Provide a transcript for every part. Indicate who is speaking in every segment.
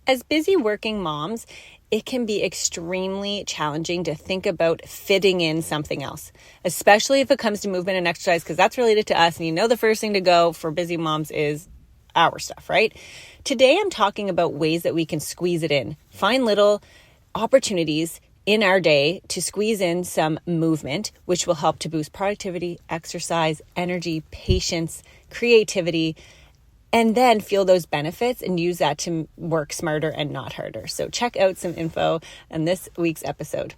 Speaker 1: As busy working moms, it can be extremely challenging to think about fitting in something else, especially if it comes to movement and exercise, because that's related to us. And the first thing to go for busy moms is our stuff, right? Today, I'm talking about ways that we can squeeze it in, find little opportunities in our day to squeeze in some movement, which will help to boost productivity, exercise, energy, patience, creativity, and then feel those benefits and use that to work smarter and not harder. So check out some info on this week's episode.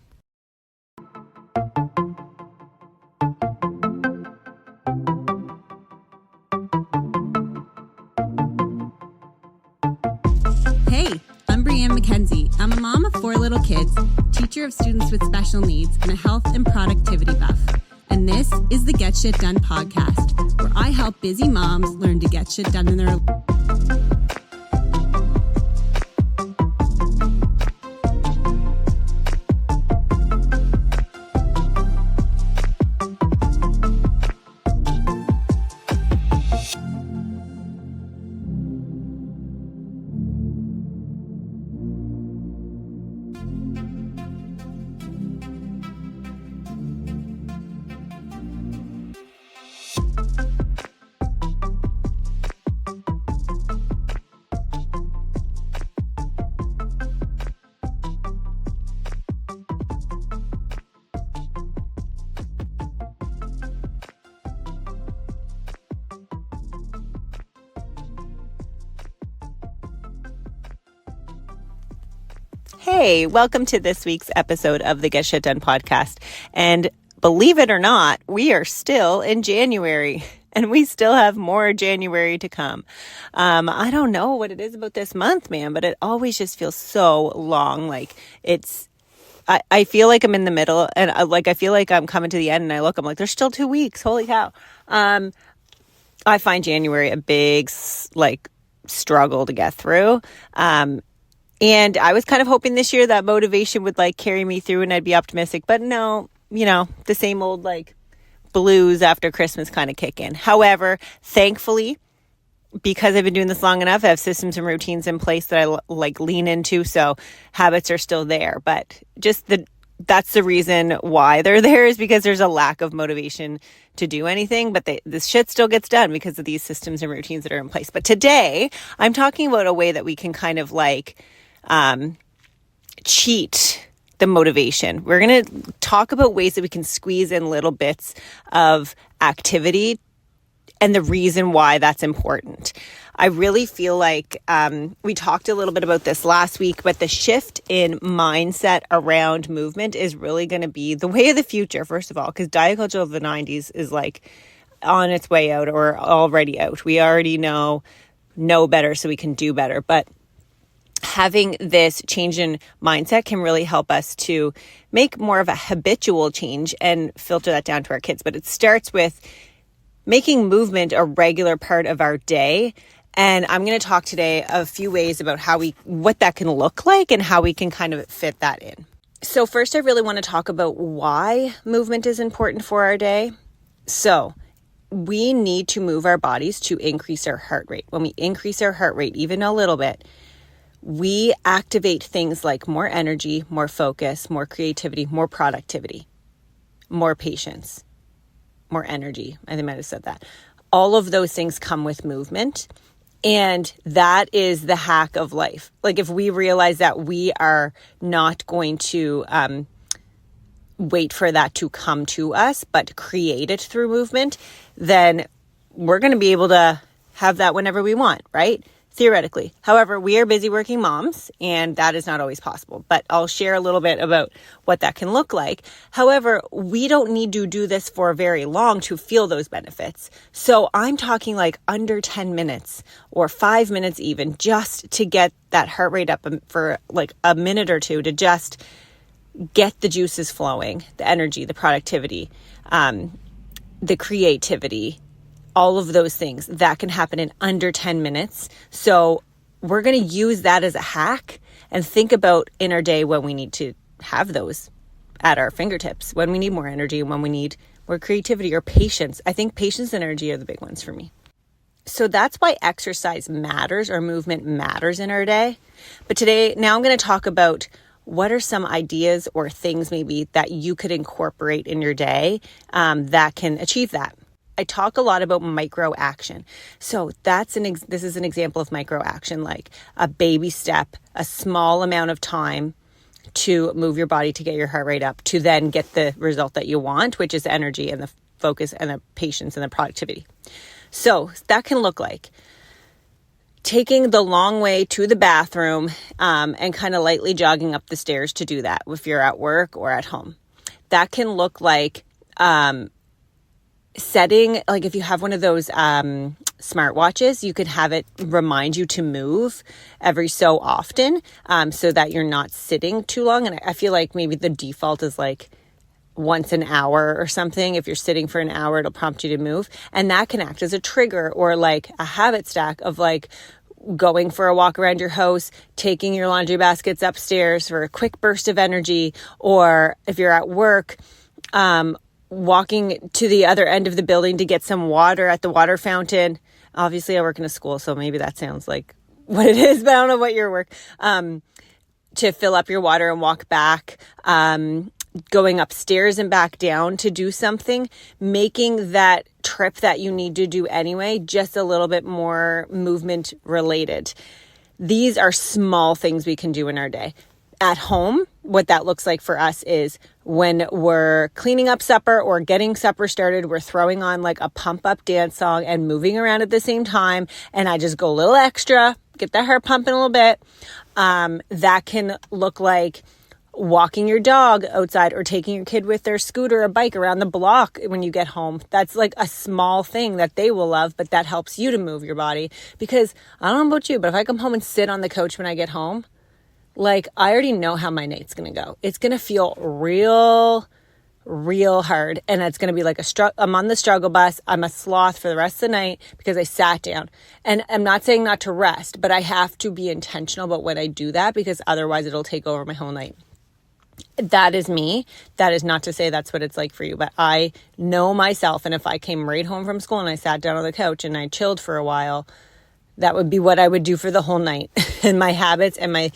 Speaker 2: Hey, I'm Brianne McKenzie. I'm a mom of 4 little kids, teacher of students with special needs, and a health and productivity buff. And this is the Get Shit Done podcast, where I help busy moms learn to get shit done in their life.
Speaker 1: Hey, welcome to this week's episode of the Get Shit Done podcast. And believe it or not, we are still in January and we still have more January to come. I don't know what it is about this month, man, but it always just feels so long. Like I feel like I'm in the middle and I feel like I'm coming to the end and I'm like, there's still 2 weeks. Holy cow. I find January a big, struggle to get through. And I was kind of hoping this year that motivation would carry me through and I'd be optimistic, but no, the same old blues after Christmas kind of kick in. However, thankfully, because I've been doing this long enough, I have systems and routines in place that I lean into. So habits are still there, but that's the reason why they're there is because there's a lack of motivation to do anything, but this shit still gets done because of these systems and routines that are in place. But today I'm talking about a way that we can kind of cheat the motivation. We're going to talk about ways that we can squeeze in little bits of activity and the reason why that's important. I really feel like we talked a little bit about this last week, but the shift in mindset around movement is really going to be the way of the future, first of all, because diet culture of the 90s is on its way out or already out. We already know better so we can do better. But having this change in mindset can really help us to make more of a habitual change and filter that down to our kids. But it starts with making movement a regular part of our day. And I'm going to talk today a few ways about what that can look like and how we can kind of fit that in. So first, I really want to talk about why movement is important for our day. So we need to move our bodies to increase our heart rate. When we increase our heart rate, even a little bit, we activate things like more energy, more focus, more creativity, more productivity, more patience, more energy. I think I might have said that. All of those things come with movement. And that is the hack of life. If we realize that we are not going to wait for that to come to us, but create it through movement, then we're going to be able to have that whenever we want, right? Theoretically. However, we are busy working moms, and that is not always possible. But I'll share a little bit about what that can look like. However, we don't need to do this for very long to feel those benefits. So I'm talking under 10 minutes or 5 minutes even, just to get that heart rate up for a minute or two to just get the juices flowing, the energy, the productivity, the creativity, all of those things that can happen in under 10 minutes. So we're going to use that as a hack and think about in our day when we need to have those at our fingertips, when we need more energy, when we need more creativity or patience. I think patience and energy are the big ones for me. So that's why exercise matters, or movement matters in our day. But now I'm going to talk about what are some ideas or things maybe that you could incorporate in your day that can achieve that. I talk a lot about micro action. So this is an example of micro action, like a baby step, a small amount of time to move your body to get your heart rate up, to then get the result that you want, which is energy and the focus and the patience and the productivity. So that can look like taking the long way to the bathroom and kind of lightly jogging up the stairs to do that if you're at work or at home. That can look like setting, like if you have one of those smartwatches, you could have it remind you to move every so often so that you're not sitting too long. And I feel like maybe the default is like once an hour or something. If you're sitting for an hour, it'll prompt you to move. And that can act as a trigger or like a habit stack of like going for a walk around your house, taking your laundry baskets upstairs for a quick burst of energy, or if you're at work, walking to the other end of the building to get some water at the water fountain. Obviously, I work in a school, so maybe that sounds like what it is, but I don't know what your work. To fill up your water and walk back, going upstairs and back down to do something, making that trip that you need to do anyway just a little bit more movement related. These are small things we can do in our day. At home, what that looks like for us is when we're cleaning up supper or getting supper started, we're throwing on like a pump up dance song and moving around at the same time. And I just go a little extra, get the heart pumping a little bit. That can look like walking your dog outside or taking your kid with their scooter or bike around the block when you get home. That's like a small thing that they will love, but that helps you to move your body. Because I don't know about you, but if I come home and sit on the couch when I get home, like I already know how my night's going to go. It's going to feel real hard. And it's going to be like I'm on the struggle bus. I'm a sloth for the rest of the night because I sat down. And I'm not saying not to rest, but I have to be intentional about when I do that, because otherwise it'll take over my whole night. That is me. That is not to say that's what it's like for you, but I know myself. And if I came right home from school and I sat down on the couch and I chilled for a while, that would be what I would do for the whole night. And my habits and my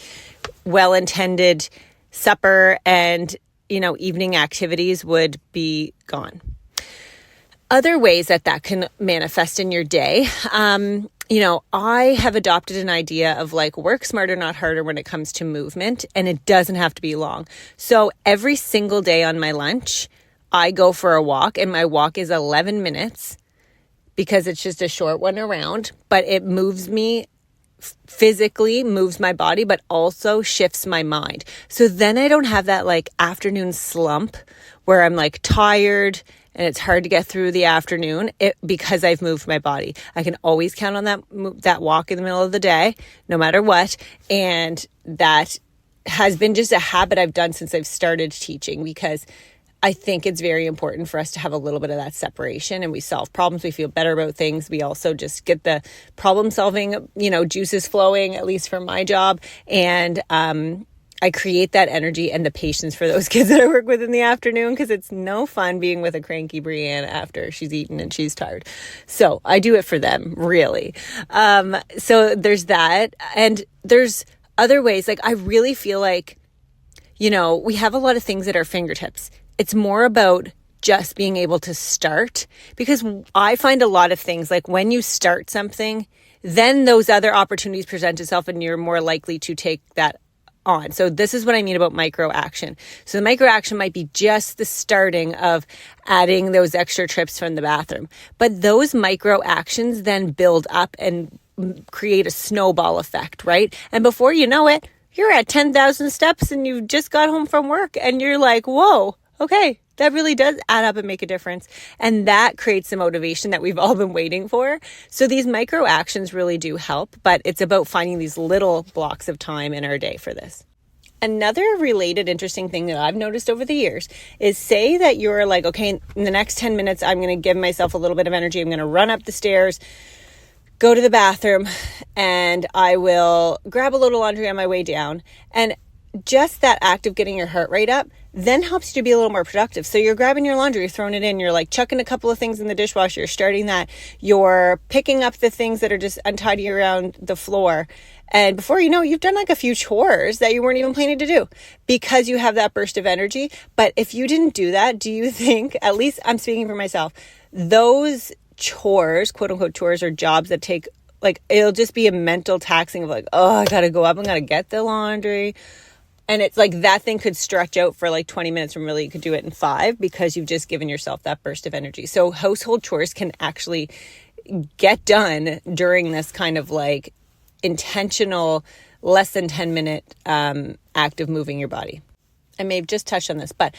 Speaker 1: well-intended supper and, evening activities would be gone. Other ways that can manifest in your day, I have adopted an idea of like work smarter, not harder when it comes to movement, and it doesn't have to be long. So every single day on my lunch, I go for a walk, and my walk is 11 minutes because it's just a short one around, but it moves me physically, moves my body, but also shifts my mind. So then I don't have that like afternoon slump where I'm like tired and it's hard to get through the afternoon because I've moved my body. I can always count on that walk in the middle of the day, no matter what. And that has been just a habit I've done since I've started teaching, because I think it's very important for us to have a little bit of that separation, and we solve problems. We feel better about things. We also just get the problem solving, juices flowing, at least for my job. And, I create that energy and the patience for those kids that I work with in the afternoon, because it's no fun being with a cranky Brianne after she's eaten and she's tired. So I do it for them, really. So there's that. And there's other ways. Like I really feel like, we have a lot of things at our fingertips. It's more about just being able to start, because I find a lot of things like when you start something, then those other opportunities present itself and you're more likely to take that on. So this is what I mean about micro action. So the micro action might be just the starting of adding those extra trips from the bathroom. But those micro actions then build up and create a snowball effect, right? And before you know it, you're at 10,000 steps and you just got home from work and you're like, whoa, okay, that really does add up and make a difference. And that creates the motivation that we've all been waiting for. So these micro actions really do help, but it's about finding these little blocks of time in our day for this. Another related interesting thing that I've noticed over the years is, say that you're like, okay, in the next 10 minutes, I'm going to give myself a little bit of energy. I'm going to run up the stairs, go to the bathroom, and I will grab a little laundry on my way down. And just that act of getting your heart rate up, then helps you to be a little more productive. So you're grabbing your laundry, you're throwing it in, you're like chucking a couple of things in the dishwasher, you're starting that, you're picking up the things that are just untidy around the floor. And before you know, you've done like a few chores that you weren't even planning to do because you have that burst of energy. But if you didn't do that, do you think, at least I'm speaking for myself, those chores, quote unquote chores, or jobs that take, like, it'll just be a mental taxing of like, oh, I got to go up and got to get the laundry. And it's like that thing could stretch out for like 20 minutes when really you could do it in 5 because you've just given yourself that burst of energy. So household chores can actually get done during this kind of like intentional, less than 10-minute act of moving your body. I may have just touched on this, but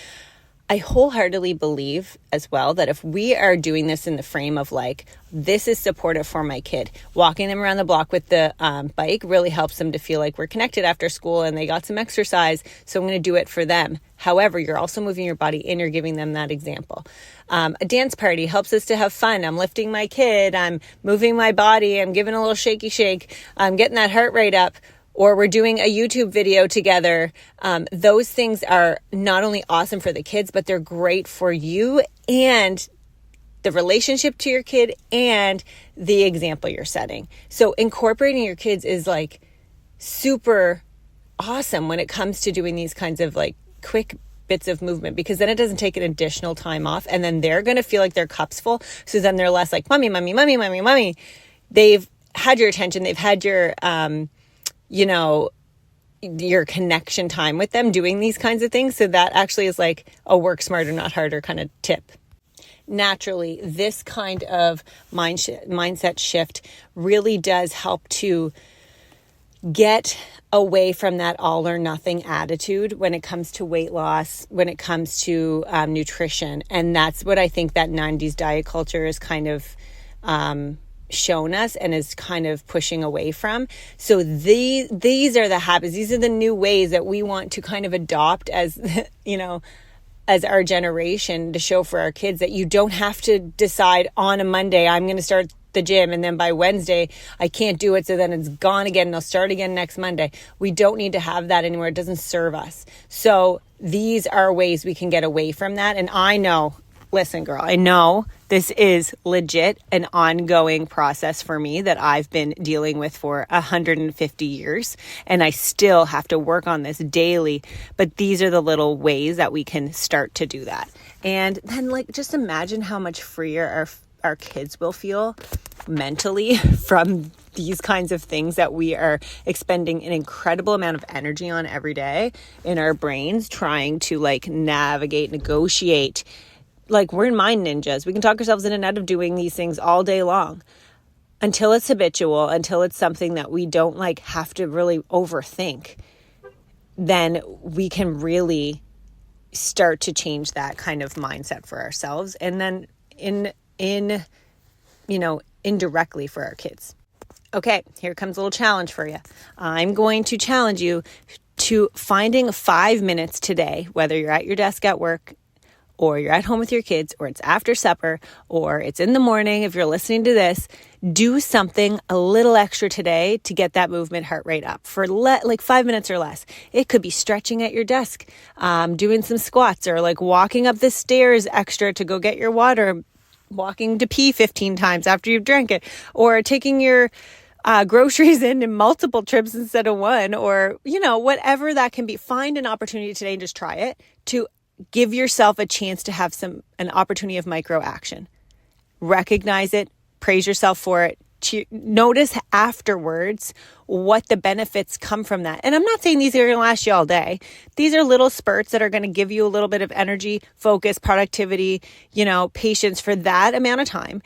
Speaker 1: I wholeheartedly believe as well that if we are doing this in the frame of like, this is supportive for my kid, walking them around the block with the bike really helps them to feel like we're connected after school and they got some exercise. So I'm going to do it for them. However, you're also moving your body and you're giving them that example. A dance party helps us to have fun. I'm lifting my kid. I'm moving my body. I'm giving a little shaky shake. I'm getting that heart rate up. Or we're doing a YouTube video together. Those things are not only awesome for the kids, but they're great for you and the relationship to your kid and the example you're setting. So incorporating your kids is like super awesome when it comes to doing these kinds of like quick bits of movement, because then it doesn't take an additional time off. And then they're going to feel like their cup's full. So then they're less like, mommy, mommy, mommy, mommy, mommy. They've had your attention. They've had your, your connection time with them doing these kinds of things. So that actually is like a work smarter, not harder kind of tip. Naturally, this kind of mindset shift really does help to get away from that all or nothing attitude when it comes to weight loss, when it comes to nutrition. And that's what I think that 90s diet culture is kind of shown us and is kind of pushing away from. So these are the habits, these are the new ways that we want to kind of adopt as, as our generation, to show for our kids that you don't have to decide on a Monday, I'm going to start the gym, and then by Wednesday, I can't do it. So then it's gone again and I'll start again next Monday. We don't need to have that anymore. It doesn't serve us. So these are ways we can get away from that. And I know, listen, girl, I know this is legit an ongoing process for me that I've been dealing with for 150 years. And I still have to work on this daily. But these are the little ways that we can start to do that. And then just imagine how much freer our kids will feel mentally from these kinds of things that we are expending an incredible amount of energy on every day in our brains, trying to navigate, negotiate. We're mind ninjas. We can talk ourselves in and out of doing these things all day long until it's habitual, until it's something that we don't have to really overthink. Then we can really start to change that kind of mindset for ourselves. And then indirectly for our kids. Okay, here comes a little challenge for you. I'm going to challenge you to finding 5 minutes today, whether you're at your desk at work, or you're at home with your kids, or it's after supper, or it's in the morning. If you're listening to this, do something a little extra today to get that movement heart rate up for 5 minutes or less. It could be stretching at your desk, doing some squats, or walking up the stairs extra to go get your water, walking to pee 15 times after you've drank it, or taking your groceries in multiple trips instead of one, or, whatever that can be. Find an opportunity today and just try it to give yourself a chance to have an opportunity of micro action. Recognize it, praise yourself for it. Notice afterwards what the benefits come from that. And I'm not saying these are going to last you all day. These are little spurts that are going to give you a little bit of energy, focus, productivity, patience for that amount of time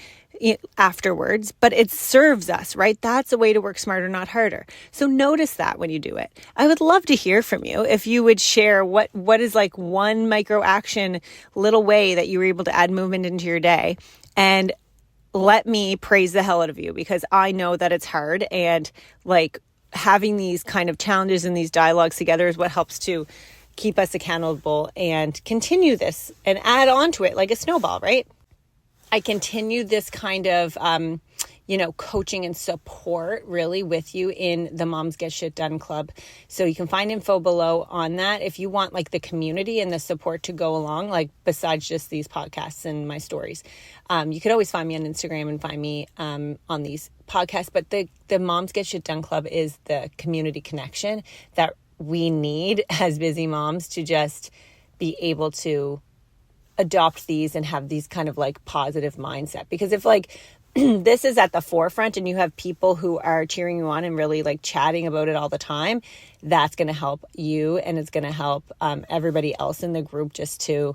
Speaker 1: afterwards, but it serves us, right? That's a way to work smarter, not harder. So notice that when you do it. I would love to hear from you if you would share what is one micro action, little way that you were able to add movement into your day. And let me praise the hell out of you, because I know that it's hard, and having these kind of challenges and these dialogues together is what helps to keep us accountable and continue this and add on to it like a snowball, right? I continue this kind of, coaching and support really with you in the Moms Get Shit Done Club. So you can find info below on that. If you want like the community and the support to go along, like besides just these podcasts and my stories, you could always find me on Instagram and find me on these podcasts. But the Moms Get Shit Done Club is the community connection that we need as busy moms to just be able to adopt these and have these kind of like positive mindset. Because if like this is at the forefront and you have people who are cheering you on and really like chatting about it all the time, that's going to help you, and it's going to help everybody else in the group just to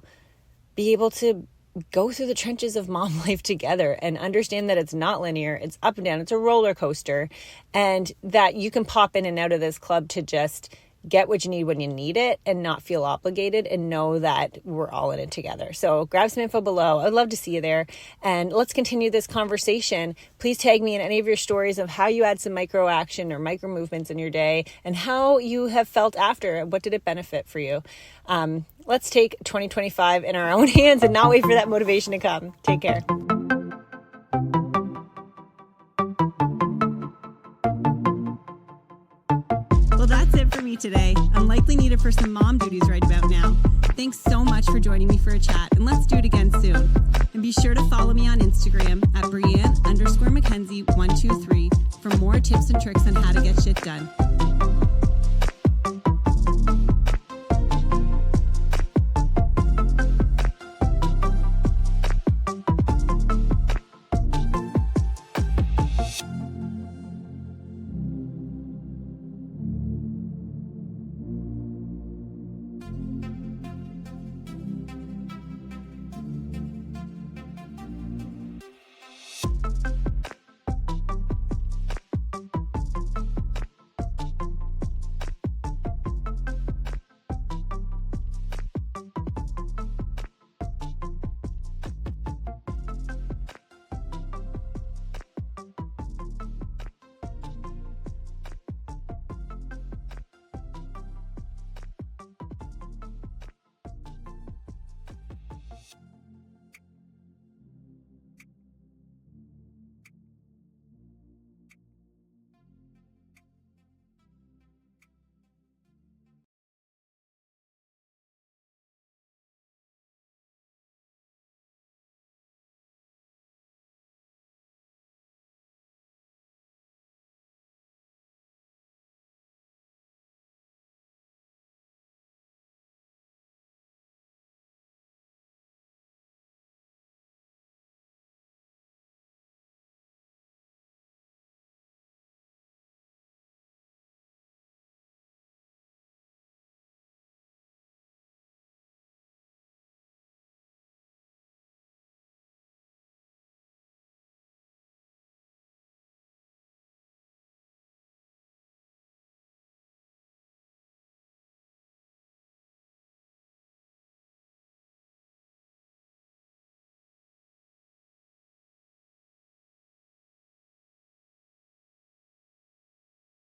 Speaker 1: be able to go through the trenches of mom life together and understand that it's not linear, it's up and down, it's a roller coaster, and that you can pop in and out of this club to just get what you need when you need it and not feel obligated, and know that we're all in it together. So grab some info below. I'd love to see you there. And let's continue this conversation. Please tag me in any of your stories of how you had some micro action or micro movements in your day and how you have felt after. What did it benefit for you? Let's take 2025 in our own hands and not wait for that motivation to come. Take care.
Speaker 2: Well, that's it for me today. I'm likely needed for some mom duties right about now. Thanks so much for joining me for a chat, and let's do it again soon. And be sure to follow me on Instagram at Brianne_McKenzie123 for more tips and tricks on how to get shit done.